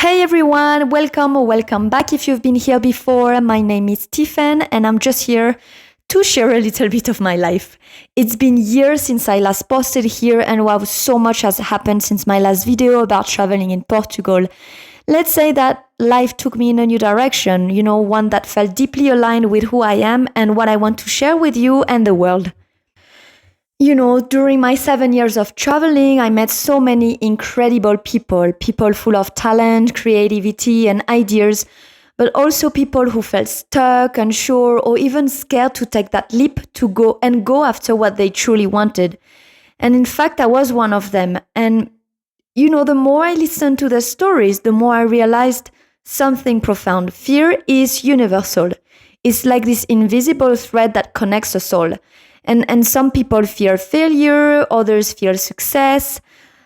Hey everyone, welcome or welcome back if you've been here before. My name is Stephen and I'm just here to share a little bit of my life. It's been years since I last posted here and wow, so much has happened since my last video about traveling in Portugal. Let's say that life took me in a new direction, one that felt deeply aligned with who I am and what I want to share with you and the world. During my 7 years of traveling, I met so many incredible people full of talent, creativity, and ideas, but also people who felt stuck, unsure, or even scared to take that leap to go after what they truly wanted. And in fact, I was one of them. And, the more I listened to their stories, the more I realized something profound. Fear is universal. It's like this invisible thread that connects us all. And some people fear failure, others fear success,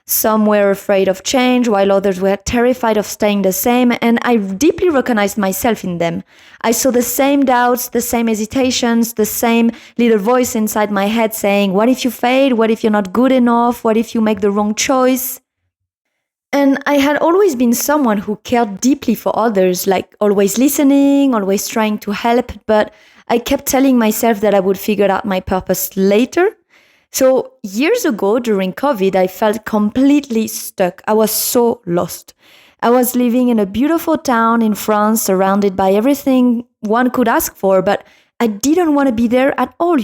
some were afraid of change, while others were terrified of staying the same, and I deeply recognized myself in them. I saw the same doubts, the same hesitations, the same little voice inside my head saying, what if you fail? What if you're not good enough? What if you make the wrong choice? And I had always been someone who cared deeply for others, like always listening, always trying to help, but I kept telling myself that I would figure out my purpose later. So years ago, during COVID, I felt completely stuck. I was so lost. I was living in a beautiful town in France, surrounded by everything one could ask for, but I didn't want to be there at all.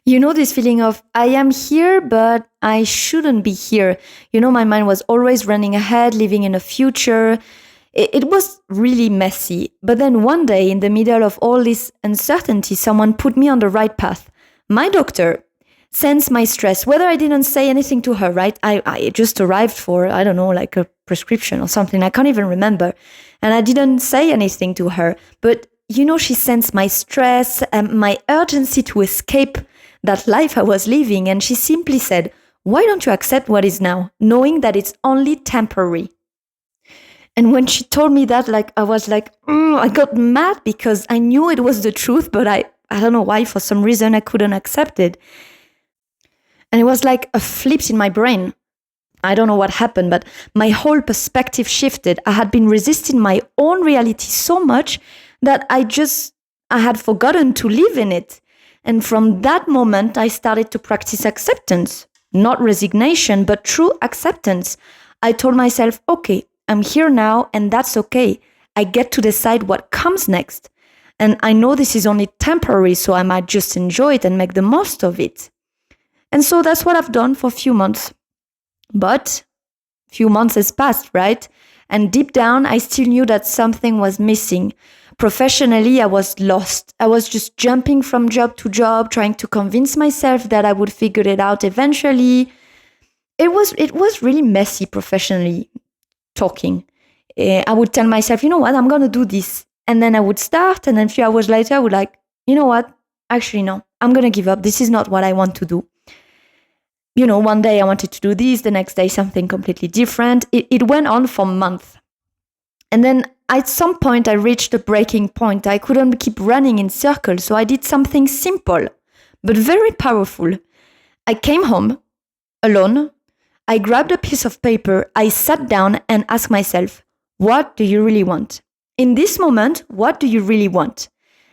This feeling of, I am here, but I shouldn't be here. My mind was always running ahead, living in a future. It was really messy. But then one day, in the middle of all this uncertainty, someone put me on the right path. My doctor sensed my stress, whether I didn't say anything to her, right? I just arrived for, I don't know, like a prescription or something. I can't even remember. And I didn't say anything to her. But, she sensed my stress and my urgency to escape that life I was living. And she simply said, why don't you accept what is now, knowing that it's only temporary? And when she told me that, I was like, I got mad because I knew it was the truth, but I don't know why, for some reason, I couldn't accept it. And it was like a flip in my brain. I don't know what happened, but my whole perspective shifted. I had been resisting my own reality so much that I had forgotten to live in it. And from that moment, I started to practice acceptance, not resignation, but true acceptance. I told myself, okay, I'm here now and that's okay. I get to decide what comes next. And I know this is only temporary, so I might just enjoy it and make the most of it. And so that's what I've done for a few months. But a few months has passed, right? And deep down, I still knew that something was missing. Professionally, I was lost. I was just jumping from job to job, trying to convince myself that I would figure it out eventually. It was really messy professionally. Talking. I would tell myself, you know what, I'm going to do this. And then I would start. And then a few hours later, I would like, you know what, actually, no, I'm going to give up. This is not what I want to do. One day I wanted to do this. The next day, something completely different. It went on for months. And then at some point, I reached a breaking point. I couldn't keep running in circles. So I did something simple, but very powerful. I came home alone. I grabbed a piece of paper, I sat down and asked myself, what do you really want? In this moment, what do you really want?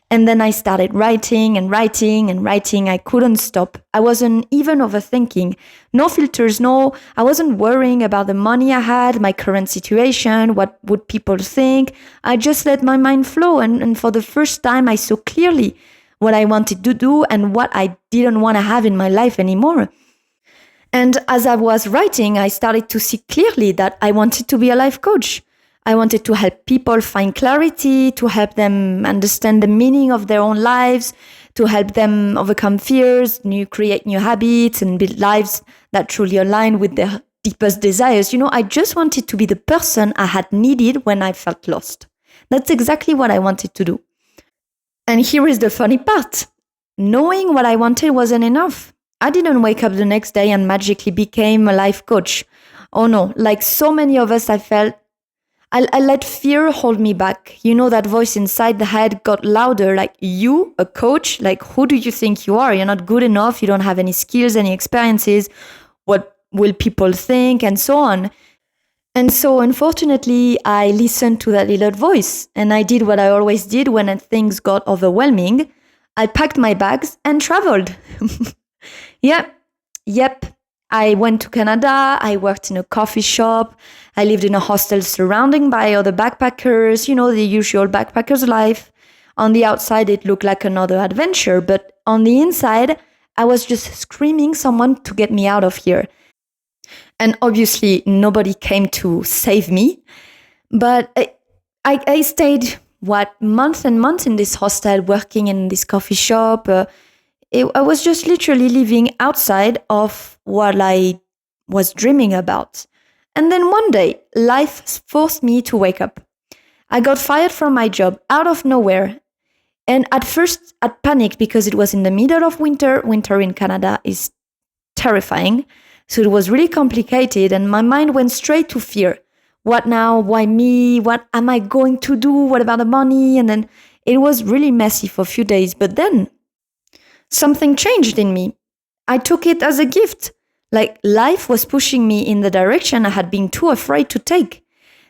And then I started writing and writing and writing. I couldn't stop. I wasn't even overthinking. No filters, I wasn't worrying about the money I had, my current situation, what would people think. I just let my mind flow. And for the first time, I saw clearly what I wanted to do and what I didn't want to have in my life anymore. And as I was writing, I started to see clearly that I wanted to be a life coach. I wanted to help people find clarity, to help them understand the meaning of their own lives, to help them overcome fears, create new habits, and build lives that truly align with their deepest desires. I just wanted to be the person I had needed when I felt lost. That's exactly what I wanted to do. And here is the funny part. Knowing what I wanted wasn't enough. I didn't wake up the next day and magically became a life coach. Oh no, like so many of us, I felt I let fear hold me back. That voice inside the head got louder, like, you, a coach? Like, who do you think you are? You're not good enough. You don't have any skills, any experiences. What will people think? And so on. And so, unfortunately, I listened to that little voice and I did what I always did when things got overwhelming. I packed my bags and traveled. Yep. I went to Canada. I worked in a coffee shop. I lived in a hostel surrounded by other backpackers, the usual backpacker's life. On the outside, it looked like another adventure, but on the inside, I was just screaming someone to get me out of here. And obviously, nobody came to save me. But I stayed, months and months in this hostel, working in this coffee shop. I was just literally living outside of what I was dreaming about. And then one day, life forced me to wake up. I got fired from my job out of nowhere. And at first, I panicked because it was in the middle of winter. Winter in Canada is terrifying. So it was really complicated and my mind went straight to fear. What now? Why me? What am I going to do? What about the money? And then it was really messy for a few days. But then something changed in me. I took it as a gift. Like life was pushing me in the direction I had been too afraid to take.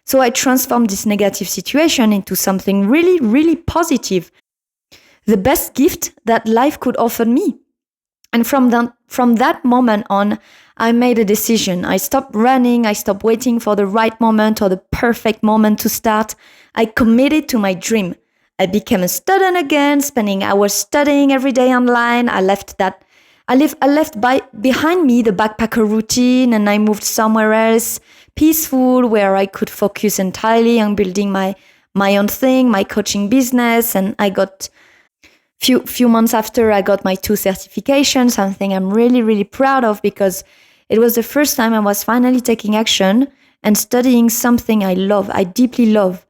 So I transformed this negative situation into something really, really positive. The best gift that life could offer me. And from that moment on, I made a decision. I stopped running. I stopped waiting for the right moment or the perfect moment to start. I committed to my dream. I became a student again, spending hours studying every day online. I left behind me the backpacker routine and I moved somewhere else, peaceful, where I could focus entirely on building my own thing, my coaching business. And I got few months after I got my 2 certifications, something I'm really, really proud of because it was the first time I was finally taking action and studying something I deeply love.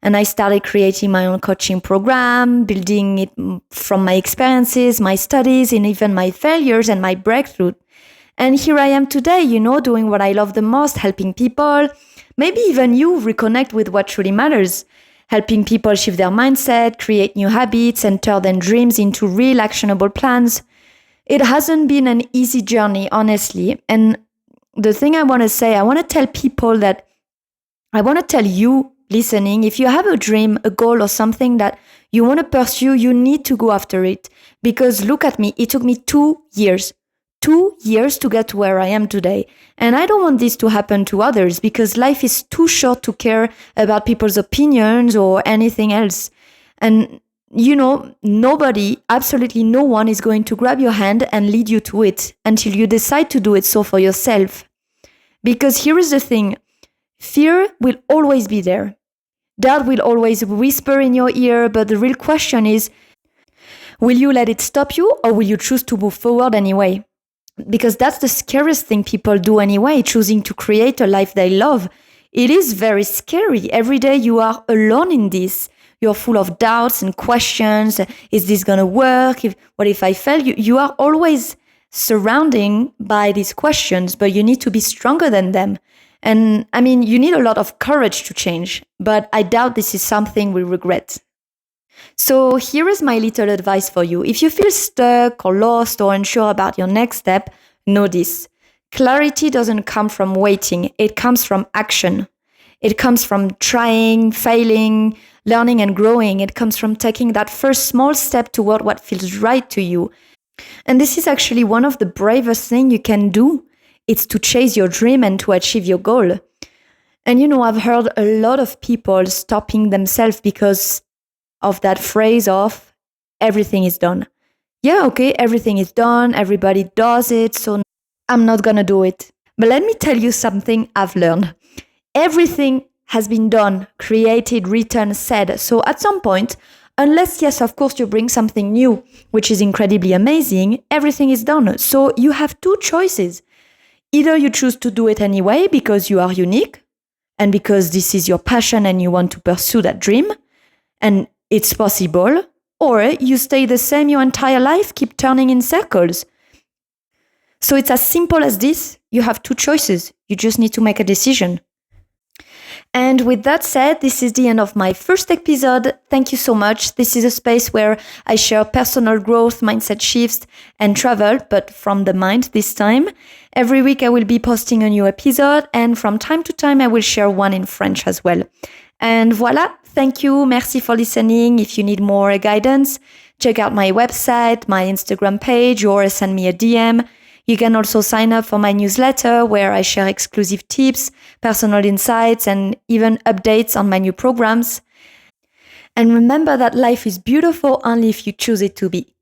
And I started creating my own coaching program, building it from my experiences, my studies, and even my failures and my breakthrough. And here I am today, doing what I love the most, helping people, maybe even you reconnect with what truly matters. Helping people shift their mindset, create new habits, and turn their dreams into real actionable plans. It hasn't been an easy journey, honestly. And the thing I want to say, I want to tell you listening, if you have a dream, a goal, or something that you want to pursue, you need to go after it. Because look at me, it took me 2 years. 2 years to get to where I am today. And I don't want this to happen to others because life is too short to care about people's opinions or anything else. And, nobody, absolutely no one is going to grab your hand and lead you to it until you decide to do it so for yourself. Because here is the thing, fear will always be there. Doubt will always whisper in your ear, but the real question is, will you let it stop you or will you choose to move forward anyway? Because that's the scariest thing people do anyway, choosing to create a life they love. It is very scary. Every day you are alone in this. You're full of doubts and questions. Is this going to work? What if I fail? You are always surrounded by these questions, but you need to be stronger than them. And you need a lot of courage to change, but I doubt this is something we regret. So here is my little advice for you. If you feel stuck or lost or unsure about your next step, know this. Clarity doesn't come from waiting. It comes from action. It comes from trying, failing, learning and growing. It comes from taking that first small step toward what feels right to you. And this is actually one of the bravest things you can do. It's to chase your dream and to achieve your goal. And I've heard a lot of people stopping themselves because of that phrase of everything is done. Yeah, okay, everything is done. Everybody does it. So I'm not going to do it. But let me tell you something I've learned. Everything has been done, created, written, said. So at some point, unless, yes, of course, you bring something new, which is incredibly amazing, everything is done. So you have 2 choices. Either you choose to do it anyway because you are unique and because this is your passion and you want to pursue that dream, and it's possible, or you stay the same your entire life, keep turning in circles. So it's as simple as this. You have 2 choices. You just need to make a decision. And with that said, this is the end of my first episode. Thank you so much. This is a space where I share personal growth, mindset shifts, and travel, but from the mind this time. Every week I will be posting a new episode, and from time to time I will share one in French as well. And voila, thank you. Merci for listening. If you need more guidance, check out my website, my Instagram page, or send me a DM. You can also sign up for my newsletter where I share exclusive tips, personal insights, and even updates on my new programs. And remember that life is beautiful only if you choose it to be.